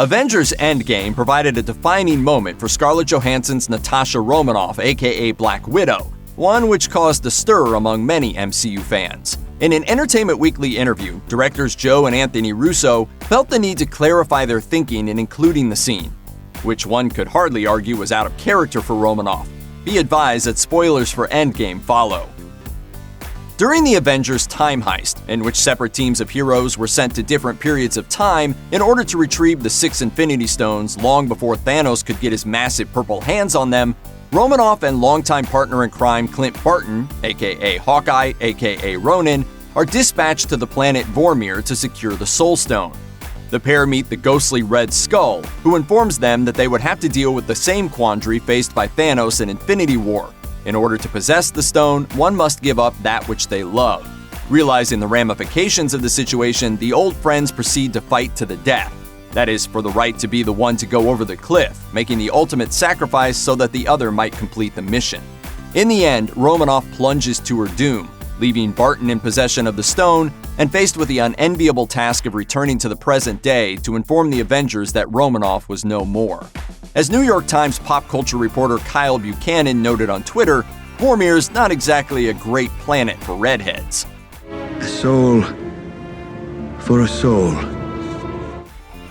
Avengers Endgame provided a defining moment for Scarlett Johansson's Natasha Romanoff, aka Black Widow, one which caused a stir among many MCU fans. In an Entertainment Weekly interview, directors Joe and Anthony Russo felt the need to clarify their thinking in including the scene, which one could hardly argue was out of character for Romanoff. Be advised that spoilers for Endgame follow. During the Avengers time heist, in which separate teams of heroes were sent to different periods of time in order to retrieve the 6 Infinity Stones long before Thanos could get his massive purple hands on them, Romanoff and longtime partner in crime Clint Barton, aka Hawkeye, aka Ronin, are dispatched to the planet Vormir to secure the Soul Stone. The pair meet the ghostly Red Skull, who informs them that they would have to deal with the same quandary faced by Thanos in Infinity War. In order to possess the stone, one must give up that which they love. Realizing the ramifications of the situation, the old friends proceed to fight to the death. That is, for the right to be the one to go over the cliff, making the ultimate sacrifice so that the other might complete the mission. In the end, Romanoff plunges to her doom, leaving Barton in possession of the stone and faced with the unenviable task of returning to the present day to inform the Avengers that Romanoff was no more. As New York Times pop culture reporter Kyle Buchanan noted on Twitter, Vormir's not exactly a great planet for redheads. A soul for a soul.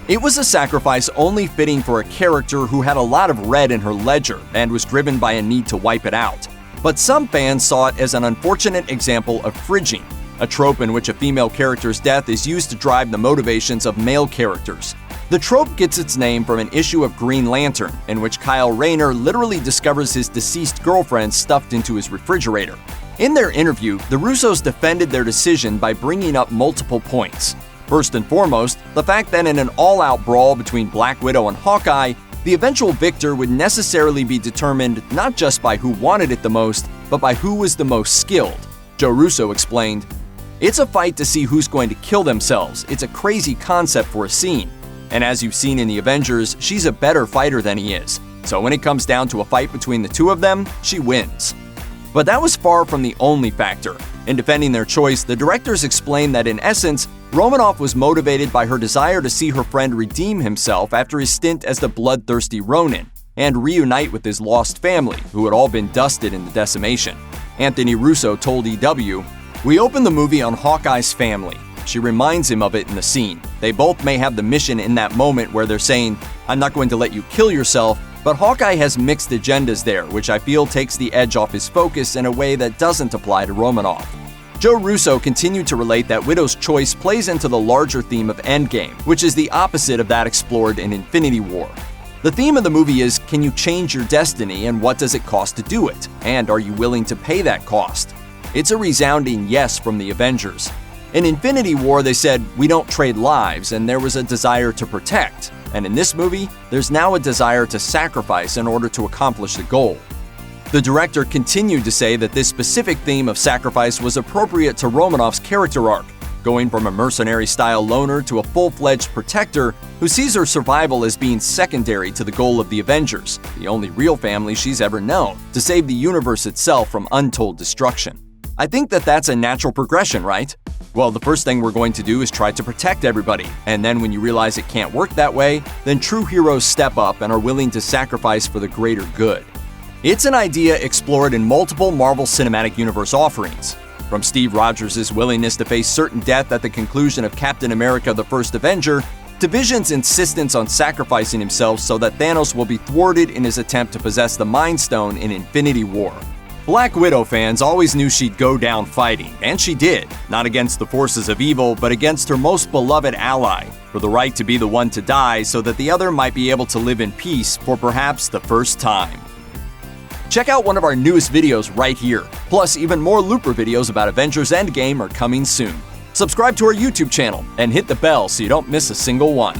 It was a sacrifice only fitting for a character who had a lot of red in her ledger and was driven by a need to wipe it out. But some fans saw it as an unfortunate example of fridging, a trope in which a female character's death is used to drive the motivations of male characters. The trope gets its name from an issue of Green Lantern, in which Kyle Rayner literally discovers his deceased girlfriend stuffed into his refrigerator. In their interview, the Russos defended their decision by bringing up multiple points. First and foremost, the fact that in an all-out brawl between Black Widow and Hawkeye, the eventual victor would necessarily be determined not just by who wanted it the most, but by who was the most skilled. Joe Russo explained, "It's a fight to see who's going to kill themselves. It's a crazy concept for a scene. And as you've seen in the Avengers, she's a better fighter than he is. So when it comes down to a fight between the two of them, she wins." But that was far from the only factor. In defending their choice, the directors explained that in essence, Romanoff was motivated by her desire to see her friend redeem himself after his stint as the bloodthirsty Ronin, and reunite with his lost family, who had all been dusted in the decimation. Anthony Russo told EW, "We opened the movie on Hawkeye's family. She reminds him of it in the scene. They both may have the mission in that moment where they're saying, 'I'm not going to let you kill yourself,' but Hawkeye has mixed agendas there, which I feel takes the edge off his focus in a way that doesn't apply to Romanoff." Joe Russo continued to relate that Widow's choice plays into the larger theme of Endgame, which is the opposite of that explored in Infinity War. The theme of the movie is, can you change your destiny and what does it cost to do it? And are you willing to pay that cost? It's a resounding yes from the Avengers. In Infinity War, they said, "We don't trade lives," and there was a desire to protect. And in this movie, there's now a desire to sacrifice in order to accomplish the goal. The director continued to say that this specific theme of sacrifice was appropriate to Romanoff's character arc, going from a mercenary-style loner to a full-fledged protector who sees her survival as being secondary to the goal of the Avengers, the only real family she's ever known, to save the universe itself from untold destruction. I think that that's a natural progression, right? Well, the first thing we're going to do is try to protect everybody, and then when you realize it can't work that way, then true heroes step up and are willing to sacrifice for the greater good. It's an idea explored in multiple Marvel Cinematic Universe offerings, from Steve Rogers' willingness to face certain death at the conclusion of Captain America: The First Avenger, to Vision's insistence on sacrificing himself so that Thanos will be thwarted in his attempt to possess the Mind Stone in Infinity War. Black Widow fans always knew she'd go down fighting, and she did, not against the forces of evil, but against her most beloved ally, for the right to be the one to die so that the other might be able to live in peace for perhaps the first time. Check out one of our newest videos right here. Plus, even more Looper videos about Avengers Endgame are coming soon. Subscribe to our YouTube channel and hit the bell so you don't miss a single one.